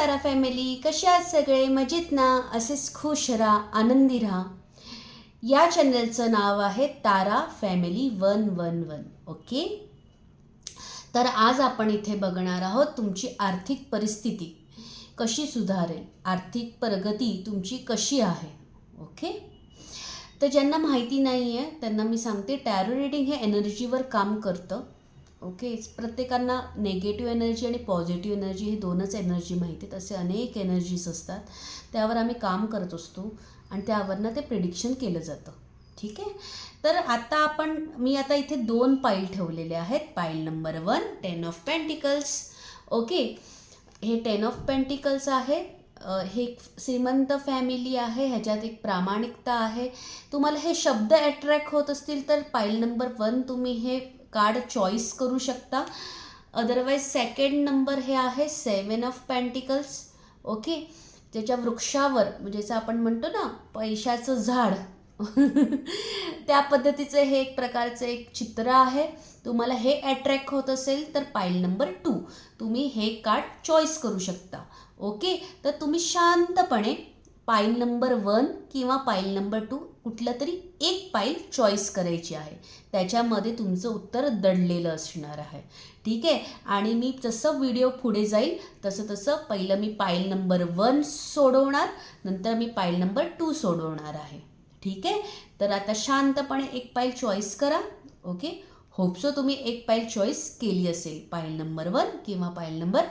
तारा family, कसे आहात सगळे? मजेत ना? असेच खुश राहा, आनंदी राहा. या चॅनलचं नाव आहे तारा फॅमिली 111. ओके, तर आज आपण इथे बघणार आहोत तुमची आर्थिक परिस्थिती कशी सुधारेल, आर्थिक प्रगती तुमची कशी आहे. ओके, तर ज्यांना माहिती नाही आहे त्यांना मी सांगते, टॅरो रीडिंग हे एनर्जीवर काम करतं. ओके, प्रत्येकांना नेगेटिव्ह एनर्जी आणि पॉझिटिव्ह एनर्जी हे दोनच एनर्जी माहिती आहेत. असे अनेक एनर्जीज असतात, त्यावर आम्ही काम करत असतो आणि त्यावरनं ते प्रिडिक्शन केलं जातं. ठीक आहे, तर मी आता इथे 2 पाईल ठेवलेले आहेत. पाईल नंबर 1 10 ऑफ पेंटिकल्स. ओके, हे 10 ऑफ पेंटिकल्स आहे. हे श्रीमंत फॅमिली आहे, ह्याच्यात एक प्रामाणिकता आहे. तुम्हाला हे शब्द अट्रॅक्ट होत असतील तर पाईल नंबर 1 तुम्ही हे कार्ड चॉईस करू शकता. अदरवाईज सेकंड नंबर हे आहे 7 ऑफ पेंटिकल्स. ओके, ज्याच्या वृक्षावर म्हणजे आपण म्हणतो ना पैशाचं झाड त्या पद्धतीचं हे एक प्रकारचं एक चित्र आहे. तुम्हाला हे अट्रॅक्ट होत असेल तर पाईल नंबर 2 तुम्ही हे कार्ड चॉईस करू शकता. ओके, तर तुम्ही शांतपणे पाईल नंबर 1 किंवा पाईल नंबर 2 कुठलं तरी एक पाईल चॉईस करायची आहे. त्याच्यामध्ये तुमचं उत्तर दडलेलं असणार आहे. ठीक आहे, आणि मी जसं व्हिडिओ पुढे जाईल तसं पहिलं मी पाईल नंबर 1 सोडवणार, नंतर मी पाईल नंबर 2 सोडवणार आहे. ठीक आहे, तर आता शांतपणे एक पाईल चॉईस करा. ओके, होपसो तुम्ही एक पाईल चॉईस केली असेल, पाईल नंबर 1 किंवा पाईल नंबर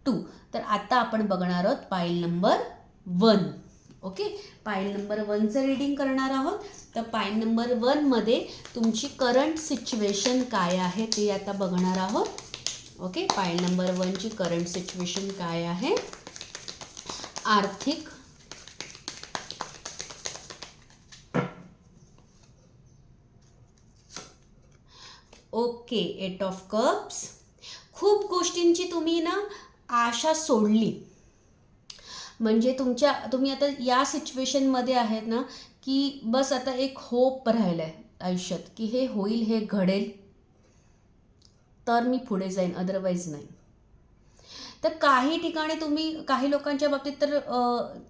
2. तर आता आपण बघणार आहोत पाईल नंबर 1. ओके, पाईल नंबर 1चं रीडिंग करणार आहोत. तर पाईल नंबर 1मध्ये तुमची करंट सिच्युएशन काय आहे ते आता बघणार आहोत. ओके, पाईल नंबर 1ची करंट सिच्युएशन काय आहे? आर्थिक ओके, 8 ऑफ कप्स. खूप गोष्टींची तुम्ही ना आशा सोडली, म्हणजे तुम्ही आता या सिच्युएशनमध्ये आहेत ना की बस आता एक होप राहिला आहे आयुष्यात की हे होईल, हे घडेल तर मी पुढे जाईन, अदरवाईज नाही. तर काही ठिकाणी काही लोकांच्या बाबतीत तर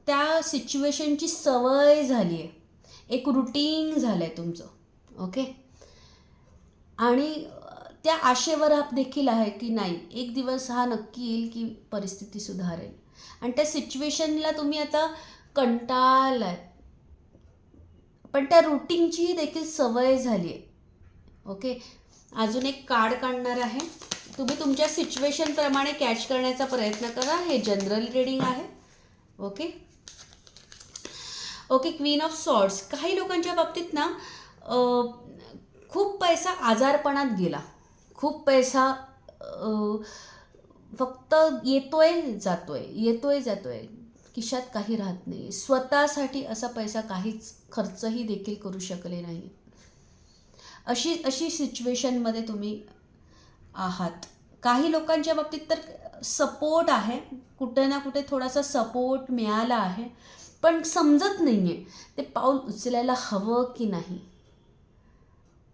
त्या सिच्युएशनची सवय झाली आहे, एक रुटीन झालं आहे तुमचं. ओके, आणि त्या आशेवर देखील आहे की नाही एक दिवस हा नक्की येईल की परिस्थिती सुधारेल, आणि त्या सिच्युएशनला तुम्ही आता कंटाळलाय, पण त्या रुटीनची देखील सवय झाली आहे. ओके, अजून एक कार्ड काढणार आहे. तुम्ही तुमच्या सिच्युएशनप्रमाणे कॅच करण्याचा प्रयत्न करा. हे जनरल रीडिंग आहे. Okay okay, queen of swords. काही लोकांच्या बाबतीत ना खूप पैसा आजारपणात गेला, खूप पैसा फक्त येतोय जातोय, खिशात काही राहत नाही. स्वतःसाठी असा पैसा काहीच खर्चही देखील करू शकले नाही. अशी सिच्युएशनमध्ये तुम्ही आहात. काही लोकांच्या बाबतीत तर सपोर्ट आहे, कुठे ना कुठे थोडासा सपोर्ट मिळाला आहे, पण समजत नाही आहे ते पाऊल उचलायला हवं की नाही.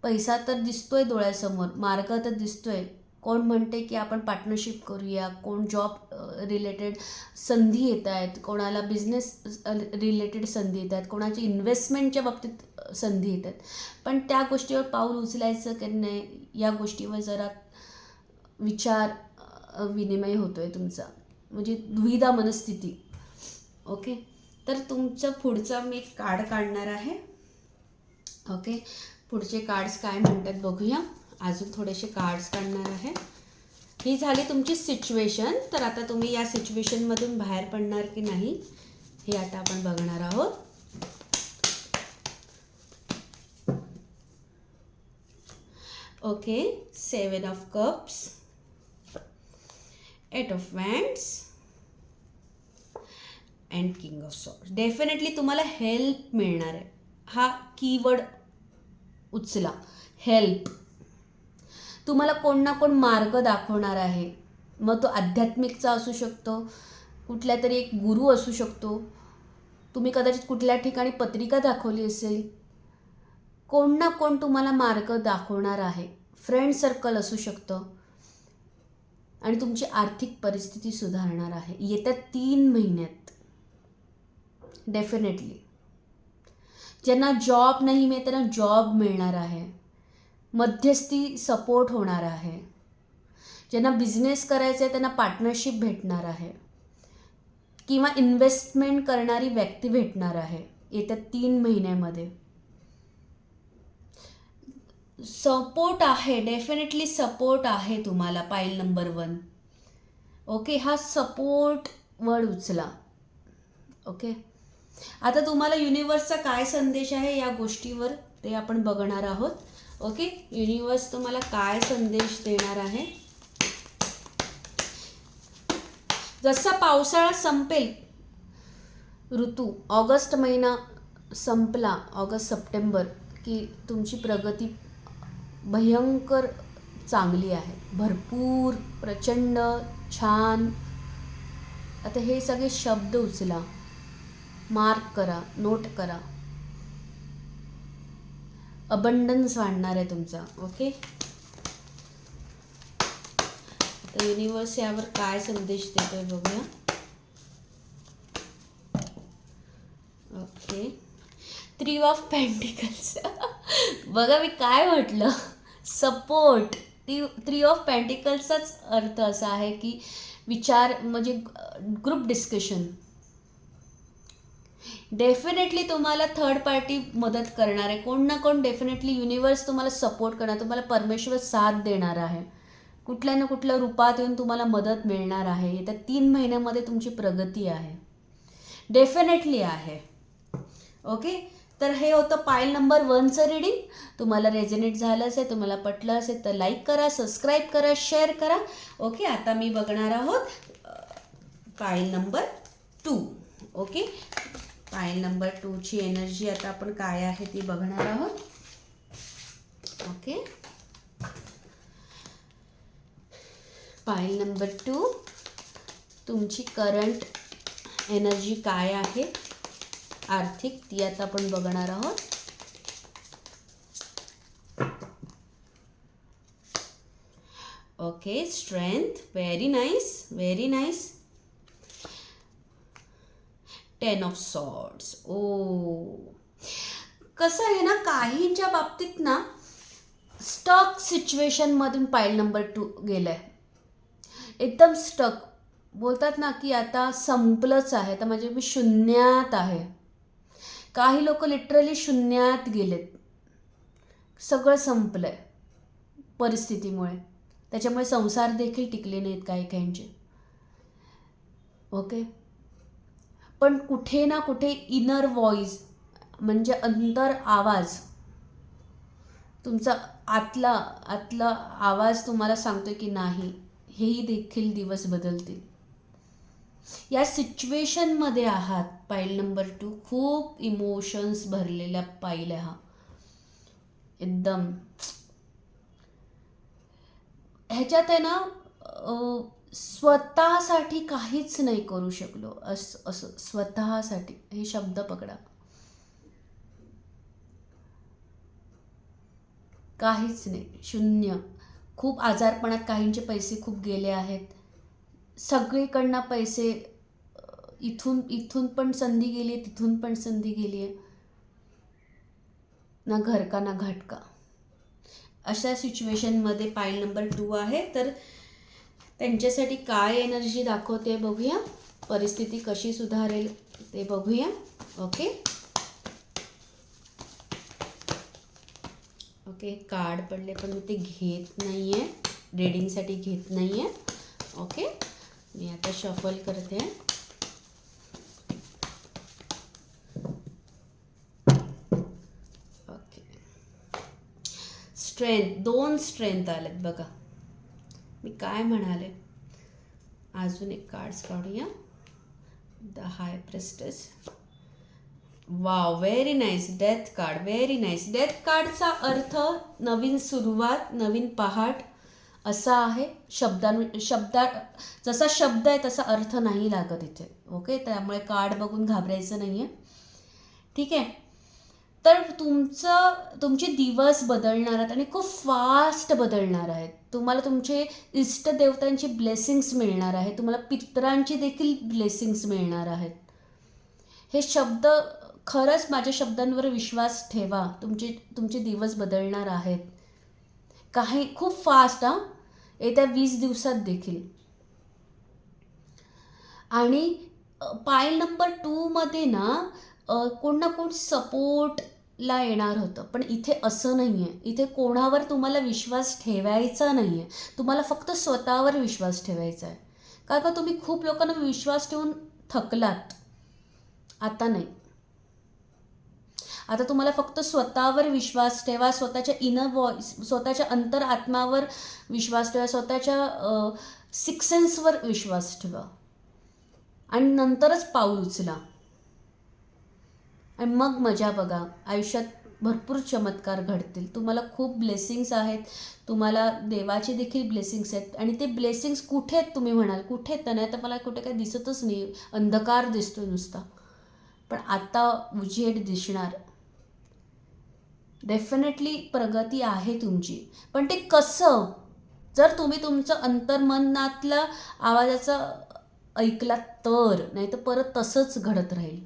पैसा तर दिसतोय डोळ्यासमोर, मार्ग तर दिसतोय. कोण म्हणते की आपण पार्टनरशिप करूया, कोण जॉब रिलेटेड संधी येत आहेत, कोणाला बिझनेस रिलेटेड संधी येत आहेत, कोणाची इन्व्हेस्टमेंटच्या बाबतीत संधी येत आहेत, पण त्या गोष्टीवर पाऊल उचलायचं की नाही या गोष्टीवर जरा विचार विनिमय होतो आहे तुमचा, म्हणजे दुविधा मनस्थिती. ओके, तर तुमचं पुढचं मी कार्ड काढणार आहे. ओके, पुढचे कार्ड्स काय म्हणतात बघूया. अजून थोडेसे कार्ड्स काढणार आहे. ही झाली तुमची सिच्युएशन. तर आता तुम्ही या सिच्युएशनमधून बाहेर पडणार की नाही हे आता आपण बघणार आहोत. Okay, 7 of cups, 8 of wands and king of swords. Definitely तुम्हाला हेल्प मिळणार आहे. हा कीवर्ड उचला, हेल्प. तुम्हाला कोण ना कोण मार्ग दाखवणार आहे. मग तो आध्यात्मिकचा असू शकतो, कुठल्या तरी एक गुरु असू शकतो, तुम्ही कदाचित कुठल्या ठिकाणी पत्रिका दाखवली असेल. कोण ना कोण तुम्हाला मार्ग दाखवणार आहे. फ्रेंड सर्कल असू शकतं. आणि तुमची आर्थिक परिस्थिती सुधारणार आहे येत्या 3 महिन्यात. डेफिनेटली ज्यांना जॉब नाही मिळत त्यांना जॉब मिळणार आहे. मध्यस्थी सपोर्ट होणार आहे. ज्यांना बिझनेस करायचा आहे त्यांना पार्टनरशिप भेटणार आहे किंवा इन्व्हेस्टमेंट करणारी व्यक्ती भेटणार आहे येत्या 3 महिन्यामध्ये. सपोर्ट आहे, डेफिनेटली सपोर्ट आहे तुम्हाला. पाईल नंबर 1. ओके, हा सपोर्ट वर्ड उचला. ओके, आता तुम्हाला युनिवर्सचा काय संदेश आहे या गोष्टीवर ते आपण बघणार आहोत. ओके, युनिवर्स तुम्हाला काय संदेश देणार आहे. जसा पावसाळा संपेल, ऋतू ऑगस्ट महिना संपला, ऑगस्ट सप्टेंबर, की तुमची प्रगती भयंकर चांगली आहे. भरपूर, प्रचंड, छान. आता हे सगळे शब्द उचला, मार्क करा, नोट करा. अबंडन्स वाढणार आहे तुमचा. ओके, तर युनिवर्स यावर काय संदेश देतोय बघूया. Okay, 3 of pentacles. बघा मी काय म्हटलं, सपोर्ट. 3 ऑफ पेंटिकल्सचाच अर्थ असा आहे की विचार म्हणजे ग्रुप डिस्कशन. डेफिनेटली तुम्हाला थर्ड पार्टी मदत करणार आहे. कोण ना कोण डेफिनेटली युनिवर्स तुम्हाला सपोर्ट करणार, तुम्हाला परमेश्वर साथ देणार आहे. कुठल्या ना कुठल्या रूपात येऊन तुम्हाला मदत मिळणार आहे. येत्या 3 महिन्यामध्ये तुमची प्रगती आहे, डेफिनेटली आहे. ओके, तर हे होतं पाईल नंबर 1चं रीडिंग. तुम्हाला रेझोनेट झालं असेल, तुम्हाला पटलं असेल तर लाईक करा, सबस्क्राईब करा, शेअर करा. ओके, आता मी बघणार आहोत पाईल नंबर 2. ओके, पाईल नंबर 2ची एनर्जी आता आपण काय आहे ती बघणार आहोत. ओके, पाईल नंबर 2, तुमची करंट एनर्जी काय आहे आर्थिक, ती आता आपण बघणार आहोत. Okay, strength, very nice, very nice. 10 of swords. कसं आहे ना, काहींच्या बाबतीत ना स्टक सिच्युएशनमधून पाईल नंबर 2 गेलं आहे. एकदम स्टक बोलतात ना की आता संपलंच आहे, तर म्हणजे मी शून्यात आहे. काही लोक लिटरली शून्यात गेलेत, सगळं संपलं आहे परिस्थितीमुळे. त्याच्यामुळे संसार देखील टिकले नाहीत काही काहींचे. ओके, पण कुठे ना कुठे इनर व्हॉइस म्हणजे अंतर आवाज, तुमचा आतला आवाज तुम्हाला सांगतोय की नाही, हेही देखील दिवस बदलतील. या सिच्युएशनमध्ये आहात पाईल नंबर 2. खूप इमोशन्स भरलेला पाईल आहे हा. एकदम ह्याच्यात आहे ना, स्वतःसाठी काहीच नाही करू शकलो असं स्वतःसाठी. हे शब्द पकडा, काहीच नाही, शून्य. खूप आजारपणात काहींचे पैसे खूप गेले आहेत. सगळीकडनं पैसे, इथून पण संधी गेली आहे, तिथून पण संधी गेली आहे. ना घर का ना घाट का, अशा सिच्युएशनमध्ये पाईल नंबर 2 आहे. तर त्यांच्यासाठी काय एनर्जी दाखवते बघूया, परिस्थिती कशी सुधारेल ते बघूया. ओके, ओके, कार्ड पडले पण मी ते घेत नाही आहे, रीडिंगसाठी घेत नाही आहे. ओके, मी आता शफल करते. ओके, स्ट्रेंथ, 2 स्ट्रेंथ आलेत बघा. मी काय म्हणाले, अजून एक कार्ड्स काढूया. The high प्रेस्टेस. Wow, very nice. Death card, very nice. Death कार्डचा अर्थ नवीन सुरुवात, नवीन पहाट असा आहे. जसा शब्द आहे तसा अर्थ नाही लागत इथे. ओके, त्यामुळे कार्ड बघून घाबरायचं नाही आहे, ठीक आहे. तर तुमचे दिवस बदलणार आहेत आणि खूप फास्ट बदलणार आहेत. तुम्हाला तुमचे इष्टदेवतांची ब्लेसिंग्स मिळणार आहेत. तुम्हाला पितरांची देखील ब्लेसिंग्स मिळणार आहेत. हे शब्द खरंच, माझ्या शब्दांवर विश्वास ठेवा. तुमचे दिवस बदलणार आहेत. काही खूप फास्ट येत्या 20 दिवसात देखील. आणि पायल नंबर 2 मध्ये कोण ना कोण सपोर्टला येणार होतं, पण इथे असं नाही आहे. इथे कोणावर तुम्हाला विश्वास ठेवायचा नाही आहे. तुम्हाला फक्त स्वतःवर विश्वास ठेवायचा आहे. का तुम्ही खूप लोकांना विश्वास ठेवून थकलात. आता नाही. आता तुम्हाला फक्त स्वतःवर विश्वास ठेवा. स्वतःच्या इनर व्हॉइस, स्वतःच्या अंतरात्मावर विश्वास ठेवा. स्वतःच्या सिक्स सेन्सवर विश्वास ठेवा आणि नंतरच पाऊल उचला. आणि मग मजा बघा. आयुष्यात भरपूर चमत्कार घडतील. तुम्हाला खूप ब्लेसिंग्स आहेत. तुम्हाला देवाचे देखील ब्लेसिंग्स आहेत. आणि ते ब्लेसिंग्स कुठे आहेत तुम्ही म्हणाल? कुठे आहेत? नाही तर मला कुठे काही दिसतच नाही, अंधकार दिसतोय नुसता. पण आता उजेड दिसणार. डेफिनेटली प्रगती आहे तुमची. पण ते कसं? जर तुम्ही तुमचं अंतर्मनातल्या आवाजाचा ऐकला तर. नाही तर परत तसंच घडत राहील.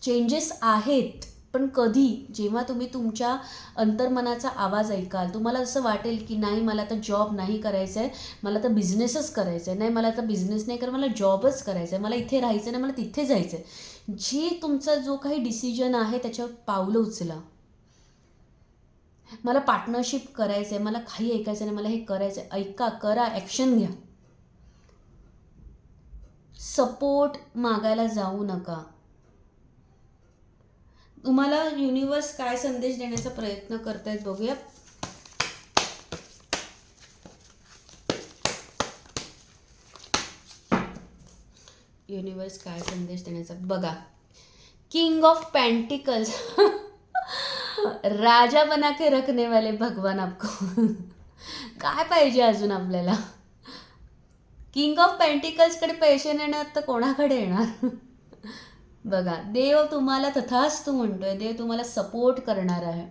चेंजेस आहेत, पण कधी? जेव्हा तुम्ही तुमच्या अंतर्मनाचा आवाज ऐकाल. तुम्हाला असं वाटेल की नाही, मला आता जॉब नाही करायचं आहे, मला तर बिझनेसच करायचं आहे. नाही, मला आता बिझनेस नाही कर, मला जॉबच करायचा आहे. मला इथे राहायचं नाही, मला तिथे जायचं आहे. जी तुमचा जो काही डिसिजन आहे त्याच्यावर पावलं उचला. मला पार्टनरशिप करायचं आहे, मला काही ऐकायचं नाही, मला हे करायचं आहे. ऐका, करा, ॲक्शन घ्या. सपोर्ट मागायला जाऊ नका. तुम्हाला युनिवर्स काय संदेश देण्याचा प्रयत्न करतायत बघूया. युनिवर्स काय संदेश देण्याचा बघा. King of pentacles. राजा बना के रखने वाले भगवान आपको. काय पाहिजे अजून आपल्याला? किंग ऑफ पेंटिकल्सकडे पैसे नेणार तर कोणाकडे येणार? बघा, देव तुम्हाला तथास्तु म्हणतोय. देव तुम्हाला सपोर्ट करणार आहे.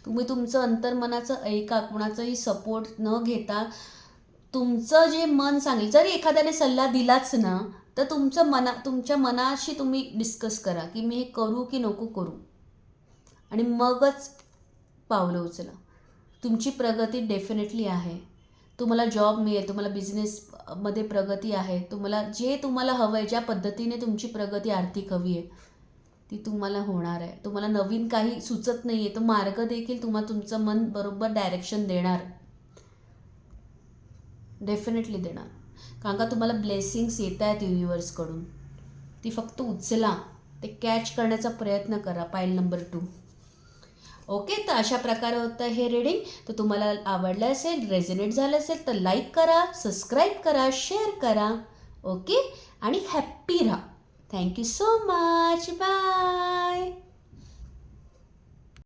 तुम्ही तुमचं अंतर्मनाचं ऐका. कुणाचाही सपोर्ट न घेता तुमचं जे मन सांगेल. जरी एखाद्याने सल्ला दिलाच ना, तर तुमच्या मनाशी तुम्ही डिस्कस करा की मी हे करू की नको करू, आणि मगच पावलं उचला. तुमची प्रगती डेफिनेटली आहे. तुम्हाला जॉब मिळेल, तुम्हाला बिझनेसमध्ये प्रगती आहे. तुम्हाला हवं आहे, ज्या पद्धतीने तुमची प्रगती आर्थिक हवी आहे ती तुम्हाला होणार आहे. तुम्हाला नवीन काही सुचत नाही आहे, तो मार्ग देखील तुमचं मन बरोबर डायरेक्शन देणार. डेफिनेटली देणार. कारण का तुम्हाला ब्लेसिंग्स येत आहेत युनिवर्सकडून. ती फक्त उचला, ते कॅच करण्याचा प्रयत्न करा. पाईल नंबर 2. ओके, तर अशा प्रकारे होतं हे रीडिंग. तर तुम्हाला आवडलं असेल, रेझोनेट झालं असेल तर लाईक करा, सबस्क्राईब करा, शेअर करा. ओके, आणि हॅप्पी राहा. Thank you so much. बाय.